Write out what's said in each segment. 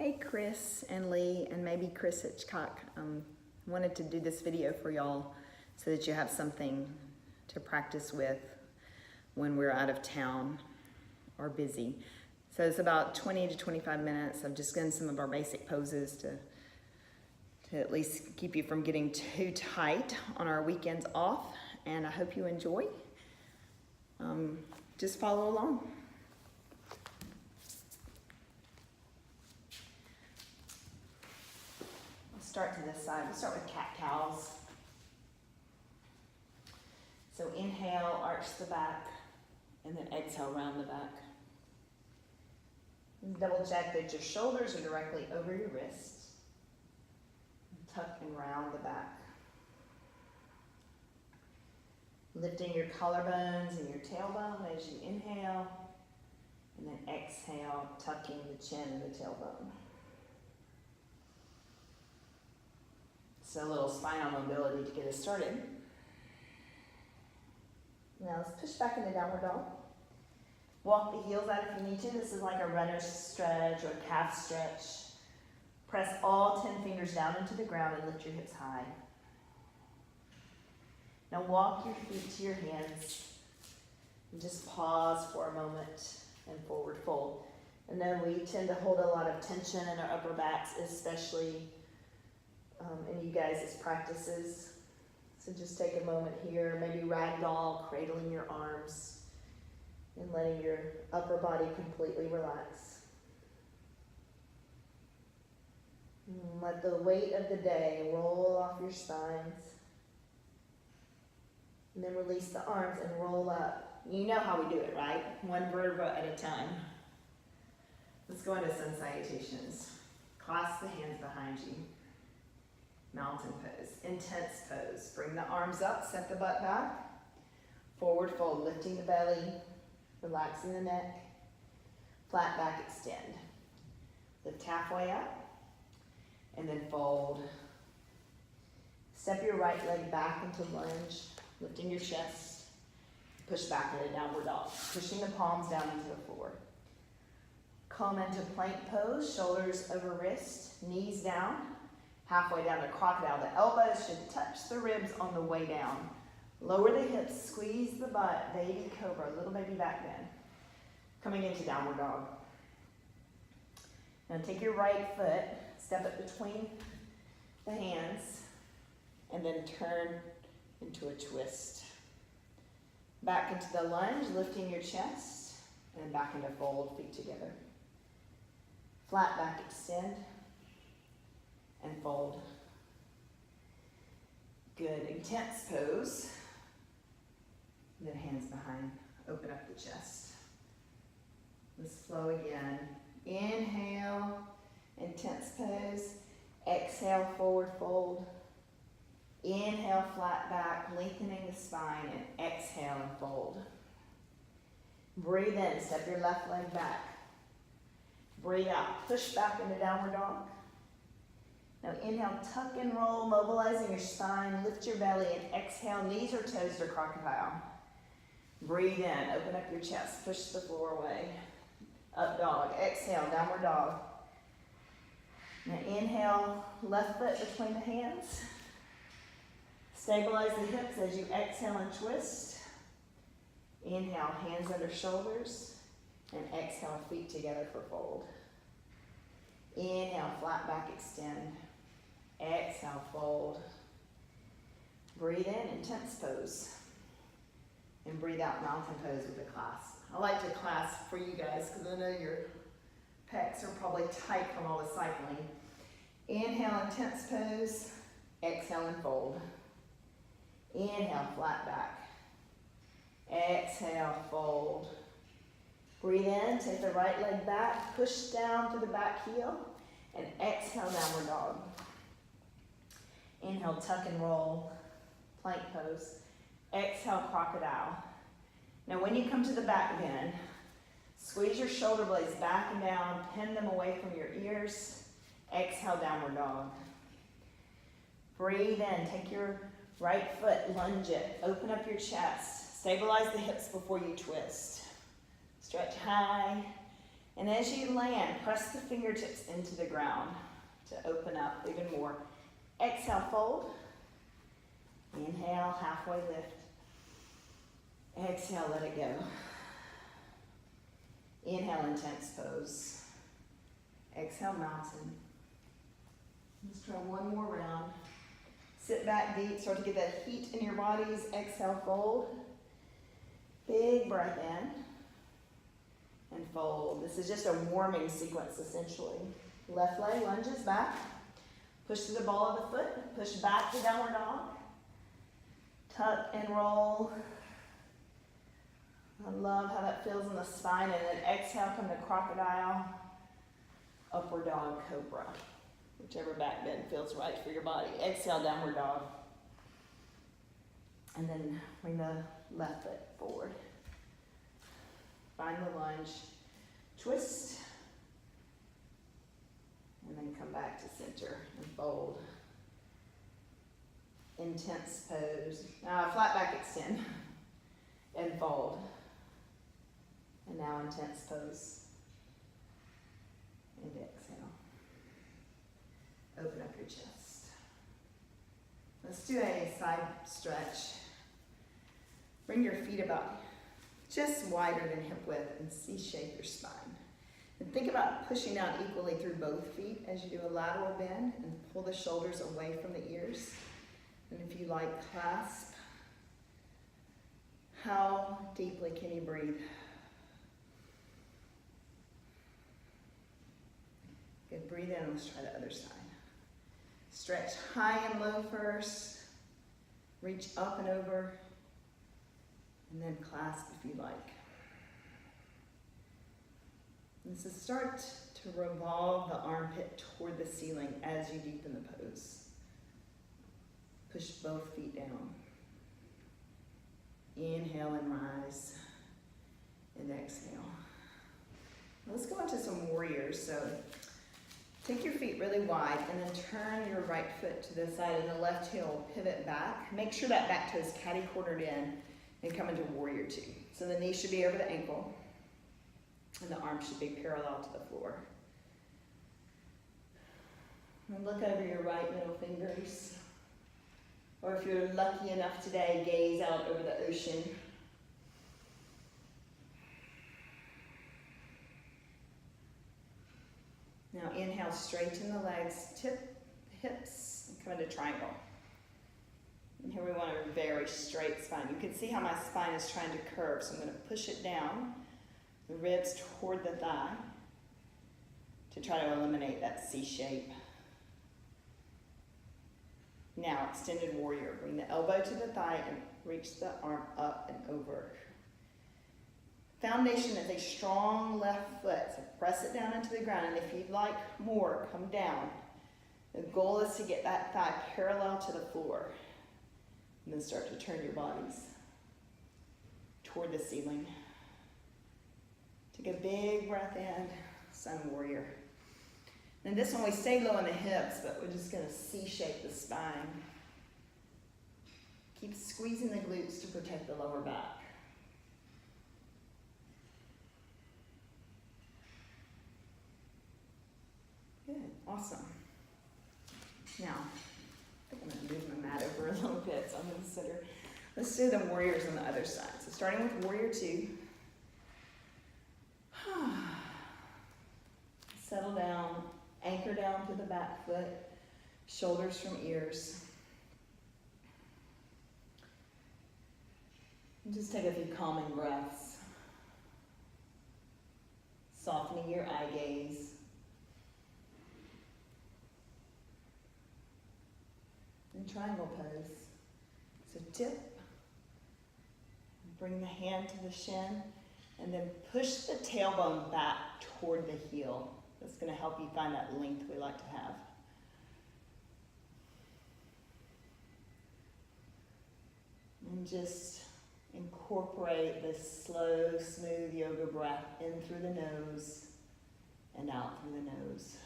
Hey Chris and Lee and maybe Chris Hitchcock, wanted to do this video for y'all so that you have something to practice with when we're out of town or busy. So it's about 20 to 25 minutes of just getting some of our basic poses to at least keep you from getting too tight on our weekends off, and I hope you enjoy. Just follow along. Start to this side. We'll start with cat-cows. So inhale, arch the back, and then exhale, round the back. And double check that your shoulders are directly over your wrists. Tuck and round the back. Lifting your collarbones and your tailbone as you inhale, and then exhale, tucking the chin and the tailbone. So a little spinal mobility to get us started. Now let's push back into downward dog. Walk the heels out if you need to. This is like a runner's stretch or a calf stretch. Press all 10 fingers down into the ground and lift your hips high. Now walk your feet to your hands and just pause for a moment and forward fold. And then we tend to hold a lot of tension in our upper backs, especially in you guys' practices. So just take a moment here, maybe ragdoll, cradling your arms and letting your upper body completely relax. And let the weight of the day roll off your spines. And then release the arms and roll up. You know how we do it, right? One vertebra at a time. Let's go into sun salutations. Clasp the hands behind you. Mountain pose, intense pose. Bring the arms up, set the butt back. Forward fold, lifting the belly, relaxing the neck. Flat back extend. Lift halfway up, and then fold. Step your right leg back into lunge, lifting your chest. Push back into downward dog, pushing the palms down into the floor. Come into plank pose, shoulders over wrist, knees down. Halfway down to crocodile. The elbows should touch the ribs on the way down. Lower the hips, squeeze the butt, baby cobra, little baby back bend. Coming into downward dog. Now take your right foot, step it between the hands, and then turn into a twist. Back into the lunge, lifting your chest, and back into fold, feet together. Flat back extend. And fold. Good, intense pose. Then hands behind, open up the chest. Let's flow again. Inhale, intense pose. Exhale, forward fold. Inhale, flat back, lengthening the spine, and exhale and fold. Breathe in, step your left leg back. Breathe out, push back into downward dog. Now inhale, tuck and roll, mobilizing your spine, lift your belly, and exhale, knees or toes to crocodile. Breathe in, open up your chest, push the floor away. Up dog, exhale, downward dog. Now inhale, left foot between the hands. Stabilize the hips as you exhale and twist. Inhale, hands under shoulders, and exhale, feet together for fold. Inhale, flat back, extend. Exhale, fold. Breathe in, intense pose. And breathe out, mountain pose with a clasp. I like to clasp for you guys because I know your pecs are probably tight from all the cycling. Inhale, intense pose. Exhale and fold. Inhale, flat back. Exhale, fold. Breathe in, take the right leg back, push down to the back heel, and exhale, downward dog. Inhale, tuck and roll, plank pose. Exhale, crocodile. Now when you come to the back bend, squeeze your shoulder blades back and down, pin them away from your ears. Exhale, downward dog. Breathe in, take your right foot, lunge it, open up your chest. Stabilize the hips before you twist. Stretch high And as you land, press the fingertips into the ground to open up even more. Exhale, fold. Inhale, halfway lift. Exhale, let it go. Inhale, intense pose. Exhale, mountain. Let's try one more round. Sit back deep, start to get that heat in your bodies. Exhale, fold. Big breath in. And fold. This is just a warming sequence, essentially. Left leg lunges back. Push to the ball of the foot. Push back to downward dog. Tuck and roll. I love how that feels in the spine. And then exhale, come to crocodile. Upward dog, cobra. Whichever back bend feels right for your body. Exhale, downward dog. And then bring the left foot forward. Find the lunge. Twist. And then come back to center and fold. Intense pose. Now flat back extend. And fold. And now intense pose. And exhale. Open up your chest. Let's do a side stretch. Bring your feet about just wider than hip width and C-shape your spine. And think about pushing out equally through both feet as you do a lateral bend and pull the shoulders away from the ears. And if you like, clasp. How deeply can you breathe? Good, breathe in, let's try the other side. Stretch high and low first. Reach up and over. And then clasp if you like. And so start to revolve the armpit toward the ceiling as you deepen the pose. Push both feet down. Inhale and rise. And exhale. Let's go into some warriors. So take your feet really wide and then turn your right foot to the side and the left heel pivot back. Make sure that back toe is catty-cornered in and come into warrior two. So the knee should be over the ankle and the arm should be parallel to the floor. And look over your right middle fingers. Or if you're lucky enough today, gaze out over the ocean. Now inhale, straighten the legs, tip the hips, and come into triangle. And here we want a very straight spine. You can see how my spine is trying to curve, so I'm going to push it down, the ribs toward the thigh, to try to eliminate that C shape. Now, extended warrior. Bring the elbow to the thigh and reach the arm up and over. Foundation is a strong left foot, so press it down into the ground, and if you'd like more, come down. The goal is to get that thigh parallel to the floor, and then start to turn your bodies toward the ceiling. Take a big breath in, sun warrior. And this one we stay low in the hips, but we're just going to C-shape the spine. Keep squeezing the glutes to protect the lower back. Good, awesome. Now, I think I'm going to move my mat over a little bit, so I'm going to consider. Let's do the warriors on the other side. So starting with warrior two. Settle down, anchor down to the back foot, shoulders from ears. And just take a few calming breaths. Softening your eye gaze. And triangle pose. So tip, bring the hand to the shin, and then push the tailbone back toward the heel. That's going to help you find that length we like to have. And just incorporate this slow, smooth yoga breath in through the nose and out through the nose.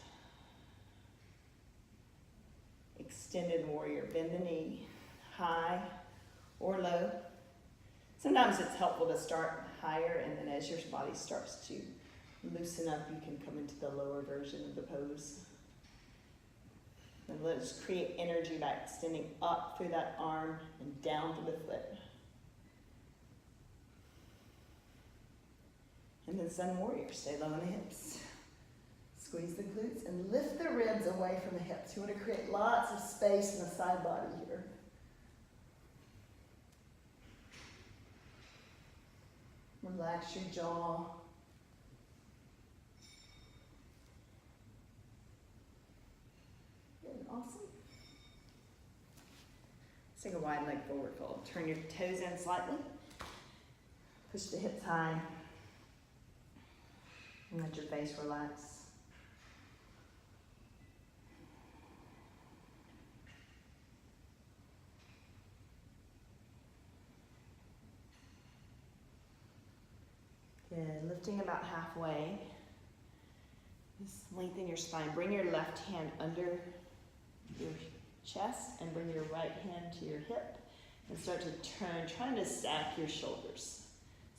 Extended warrior. Bend the knee, high or low. Sometimes it's helpful to start higher, and then as your body starts to loosen up, you can come into the lower version of the pose. And let's create energy by extending up through that arm and down through the foot. And then Sun Warrior, stay low in the hips. Squeeze the glutes and lift the ribs away from the hips. You want to create lots of space in the side body here. Relax your jaw. Good, awesome. Let's take a wide leg forward fold. Turn your toes in slightly. Push the hips high. And let your face relax. Good, lifting about halfway. Just lengthen your spine. Bring your left hand under your chest and bring your right hand to your hip and start to turn, trying to stack your shoulders.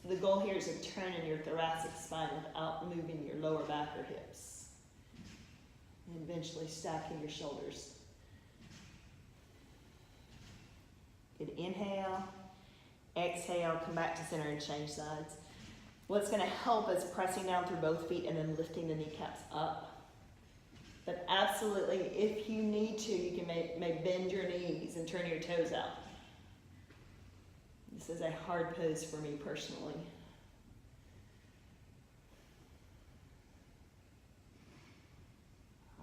So the goal here is to turn in your thoracic spine without moving your lower back or hips. And eventually stacking your shoulders. Good, inhale, exhale, come back to center and change sides. What's going to help is pressing down through both feet and then lifting the kneecaps up. But absolutely, if you need to, you can may bend your knees and turn your toes out. This is a hard pose for me personally.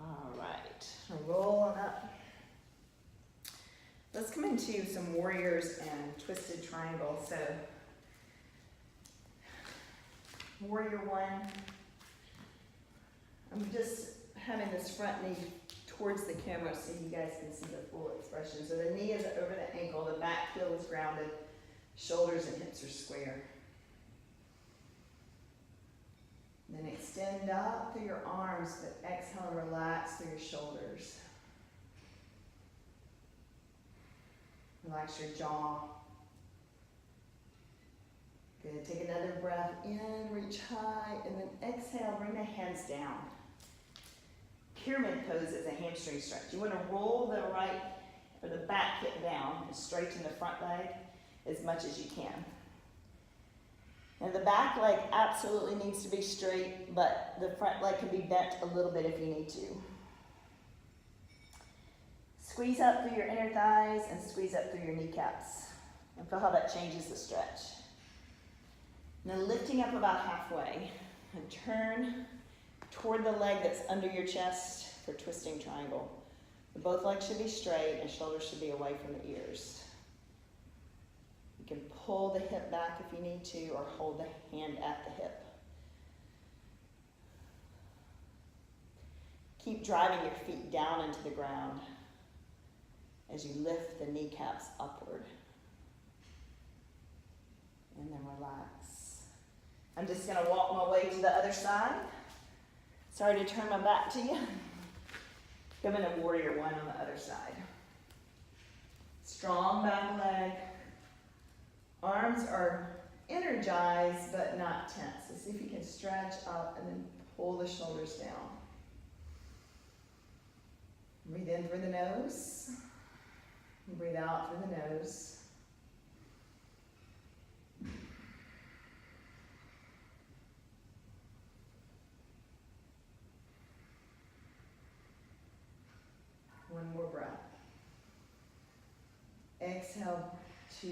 All right, roll on up. Let's come into some warriors and twisted triangle. So, warrior one. I'm just having this front knee towards the camera so you guys can see the full expression. So the knee is over the ankle, the back heel is grounded, shoulders and hips are square. Then extend up through your arms, but exhale and relax through your shoulders. Relax your jaw. Good, take another breath in, reach high, and then exhale, bring the hands down. Pyramid pose is a hamstring stretch. You want to roll the right or the back hip down and straighten the front leg as much as you can. And the back leg absolutely needs to be straight, but the front leg can be bent a little bit if you need to. Squeeze up through your inner thighs and squeeze up through your kneecaps. And feel how that changes the stretch. Now lifting up about halfway and turn toward the leg that's under your chest for twisting triangle. Both legs should be straight and shoulders should be away from the ears. You can pull the hip back if you need to or hold the hand at the hip. Keep driving your feet down into the ground as you lift the kneecaps upward. And then relax. I'm just going to walk my way to the other side. Sorry to turn my back to you. Come into warrior one on the other side. Strong back leg. Arms are energized but not tense. So see if you can stretch up and then pull the shoulders down. Breathe in through the nose. And breathe out through the nose. One more breath. Exhale to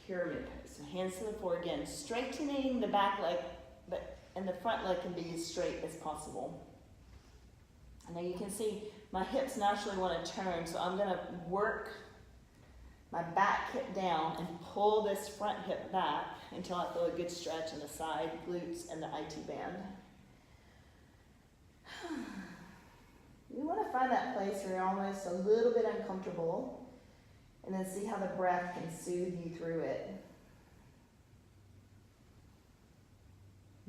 pyramid pose. So hands to the floor again. Straightening the back leg, and the front leg can be as straight as possible. And now you can see my hips naturally want to turn, so I'm going to work my back hip down and pull this front hip back until I feel a good stretch in the side glutes and the IT band. You want to find that place where you're almost a little bit uncomfortable, and then see how the breath can soothe you through it.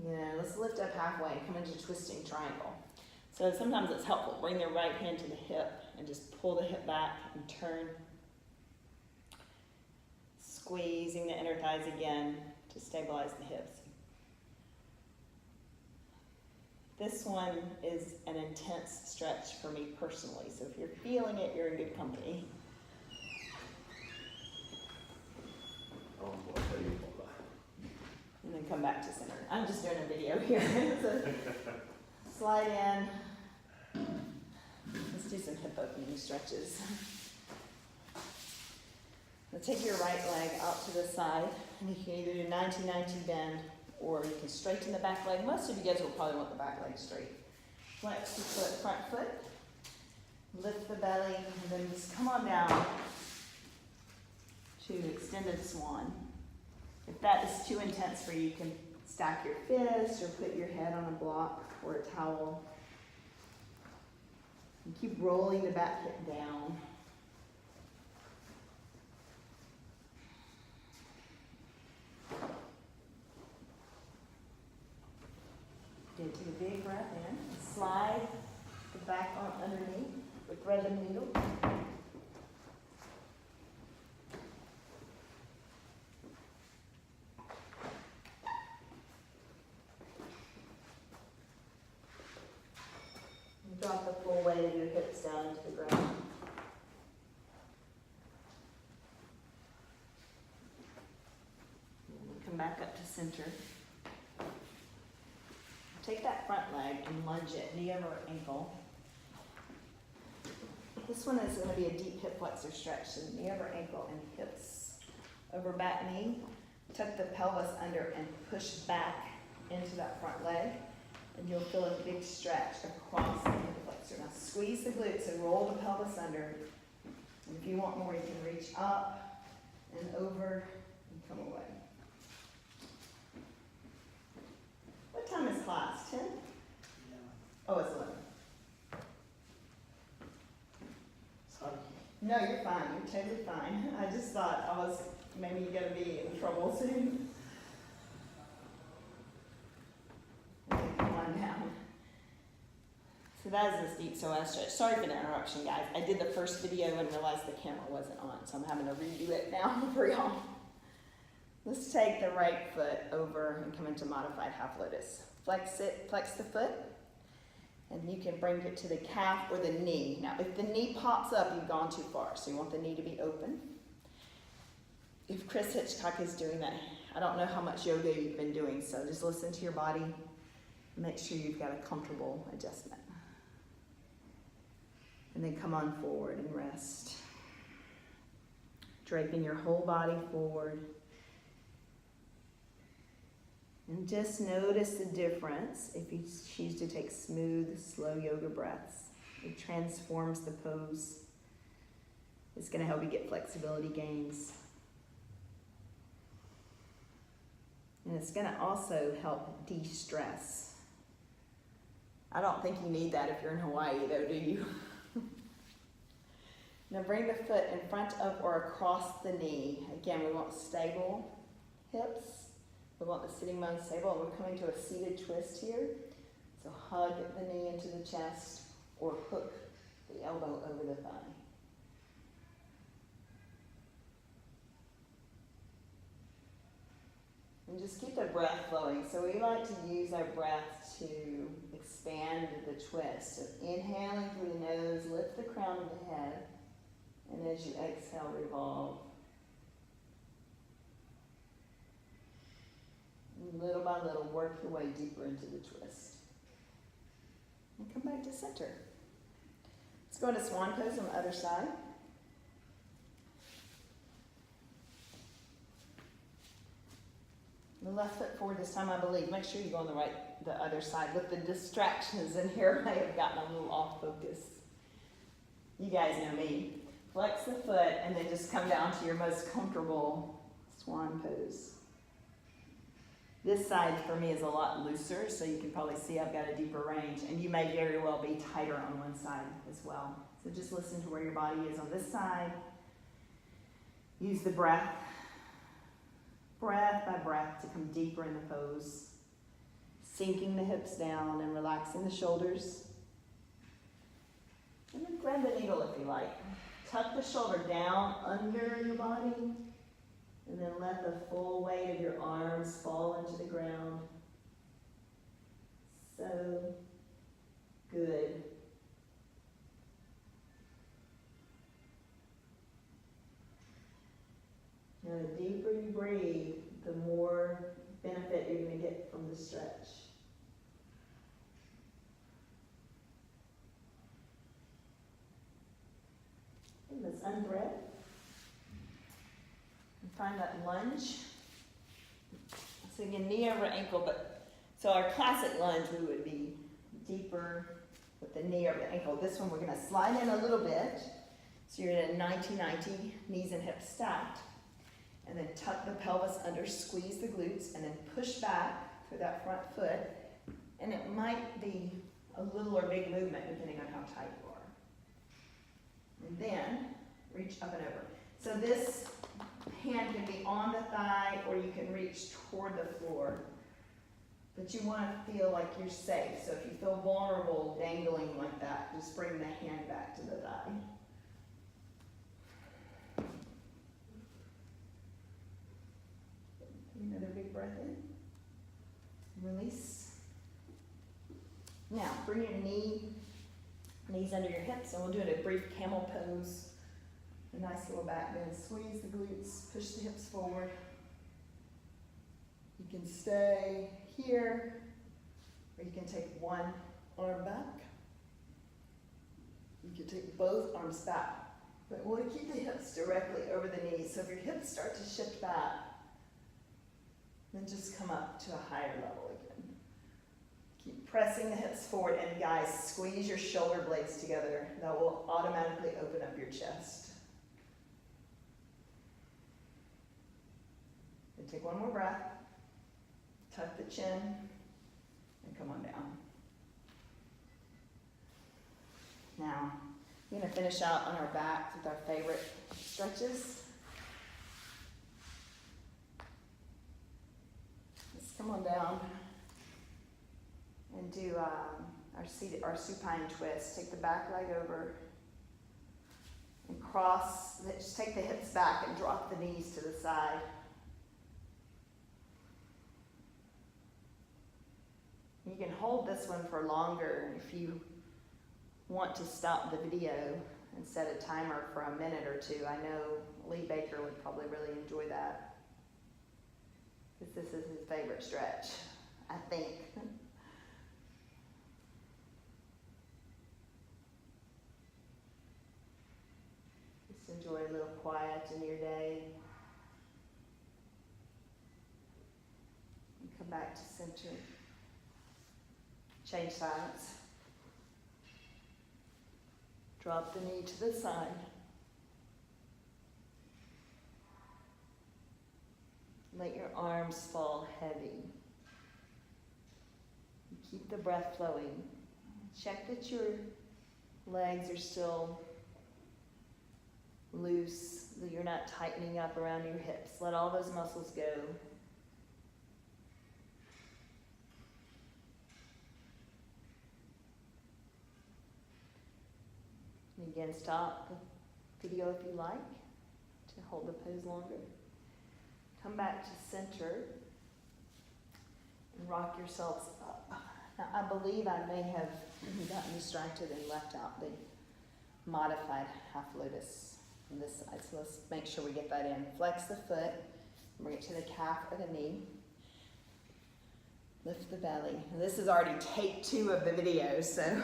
Yeah, let's lift up halfway and come into twisting triangle. So sometimes it's helpful. Bring the right hand to the hip and just pull the hip back and turn. Squeezing the inner thighs again to stabilize the hips. This one is an intense stretch for me personally, so if you're feeling it, you're in good company. And then come back to center. I'm just doing a video here. So slide in. Let's do some hip opening stretches. Now take your right leg out to the side, and you can either do 90-90 bend, or you can straighten the back leg. Most of you guys will probably want the back leg straight. Flex the foot, front foot. Lift the belly, and then just come on down to extended swan. If that is too intense for you, you can stack your fists or put your head on a block or a towel. And keep rolling the back hip down. Good. Take a big breath in. Slide the back arm underneath with thread and needle. And drop the full weight of your hips down into the ground. And come back up to center. Take that front leg and lunge it, knee over ankle. This one is going to be a deep hip flexor stretch, so knee over ankle and hips over back knee. Tuck the pelvis under and push back into that front leg, and you'll feel a big stretch across the hip flexor. Now squeeze the glutes and roll the pelvis under. And if you want more, you can reach up and over and come away. What time is class? 10? Oh, it's 11. Sorry. No, you're fine. You're totally fine. I just thought maybe you're going to be in trouble soon. Okay, come on down. So that is this deep psoas stretch. Sorry for the interruption, guys. I did the first video and realized the camera wasn't on, so I'm having to redo it now for y'all. Let's take the right foot over and come into modified half lotus. Flex it, flex the foot, and you can bring it to the calf or the knee. Now, if the knee pops up, you've gone too far, so you want the knee to be open. If Chris Hitchcock is doing that, I don't know how much yoga you've been doing, so just listen to your body. Make sure you've got a comfortable adjustment. And then come on forward and rest. Draping your whole body forward. And just notice the difference if you choose to take smooth, slow yoga breaths. It transforms the pose. It's going to help you get flexibility gains. And it's going to also help de-stress. I don't think you need that if you're in Hawaii, though, do you? Now bring the foot in front of or across the knee. Again, we want stable hips. We want the sitting bone stable, and we're coming to a seated twist here. So hug the knee into the chest or hook the elbow over the thigh. And just keep the breath flowing. So we like to use our breath to expand the twist. So inhaling through the nose, lift the crown of the head, and as you exhale, revolve. And little by little, work your way deeper into the twist. And come back to center. Let's go into swan pose on the other side. The left foot forward this time, I believe. Make sure you go on the other side. With the distractions in here, I have gotten a little off focus. You guys know me. Flex the foot and then just come down to your most comfortable swan pose. This side for me is a lot looser, so you can probably see I've got a deeper range, and you may very well be tighter on one side as well. So just listen to where your body is on this side. Use the breath by breath to come deeper in the pose. Sinking the hips down and relaxing the shoulders. And then grab the needle if you like. Tuck the shoulder down under your body, and then let the full weight of your arms fall into the ground. So breathe, the more benefit you're going to get from the stretch. Okay, let's unthread. And find that lunge. So again, knee over ankle, but so our classic lunge, we would be deeper with the knee over the ankle. This one we're going to slide in a little bit. So you're in a 90-90, knees and hips stacked. And then tuck the pelvis under, squeeze the glutes, and then push back through that front foot. And it might be a little or big movement depending on how tight you are. And then reach up and over. So this hand can be on the thigh or you can reach toward the floor. But you want to feel like you're safe. So if you feel vulnerable dangling like that, just bring the hand back to the thigh. Another big breath in. Release. Now, bring your knees under your hips, and we'll do a brief camel pose. A nice little back bend. Squeeze the glutes, push the hips forward. You can stay here, or you can take one arm back. You can take both arms back. But we want to keep the hips directly over the knees. So if your hips start to shift back, then just come up to a higher level again. Keep pressing the hips forward, and guys, squeeze your shoulder blades together. That will automatically open up your chest. And take one more breath. Tuck the chin, and come on down. Now, we're going to finish out on our backs with our favorite stretches. Let's come on down and do our supine twist. Take the back leg over and cross. Just take the hips back and drop the knees to the side. You can hold this one for longer if you want to stop the video and set a timer for a minute or two. I know Lee Baker would probably really enjoy that, because this is his favorite stretch, I think. Just enjoy a little quiet in your day. And come back to center. Change sides. Drop the knee to the side. Let your arms fall heavy. Keep the breath flowing. Check that your legs are still loose, that you're not tightening up around your hips. Let all those muscles go. And again, stop the video if you like to hold the pose longer. Come back to center and rock yourselves up. Now, I believe I may have gotten distracted and left out the modified half lotus on this side. So let's make sure we get that in. Flex the foot, bring it to the calf or the knee. Lift the belly. And this is already take 2 of the video, so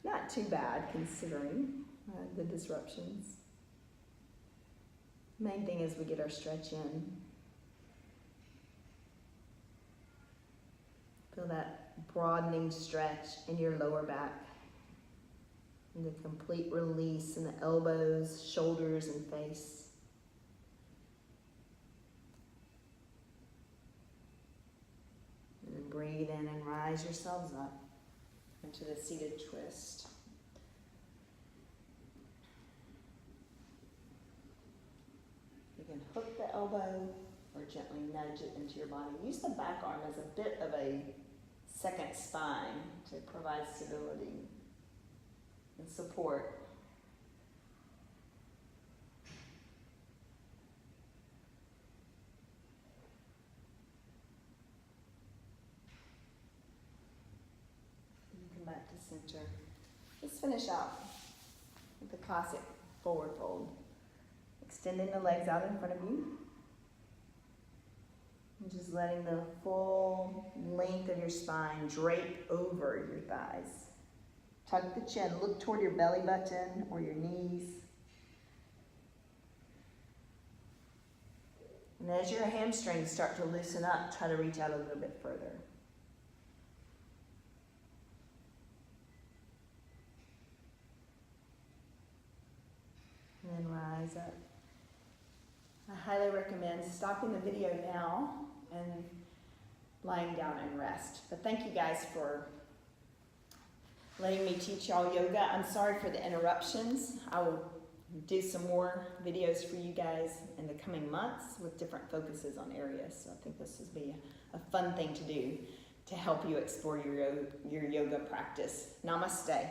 not too bad considering the disruptions. Main thing is we get our stretch in. Feel that broadening stretch in your lower back. And the complete release in the elbows, shoulders, and face. And then breathe in and rise yourselves up into the seated twist. You can hook the elbow or gently nudge it into your body. Use the back arm as a bit of a second spine to provide stability and support. Back to center. Let's finish out with the classic forward fold. Extending the legs out in front of you. And just letting the full length of your spine drape over your thighs. Tuck the chin, look toward your belly button or your knees. And as your hamstrings start to loosen up, try to reach out a little bit further. And then rise up. I highly recommend stopping the video now and lying down and rest. But thank you guys for letting me teach y'all yoga. I'm sorry for the interruptions. I will do some more videos for you guys in the coming months with different focuses on areas. So I think this will be a fun thing to do to help you explore your yoga practice. Namaste.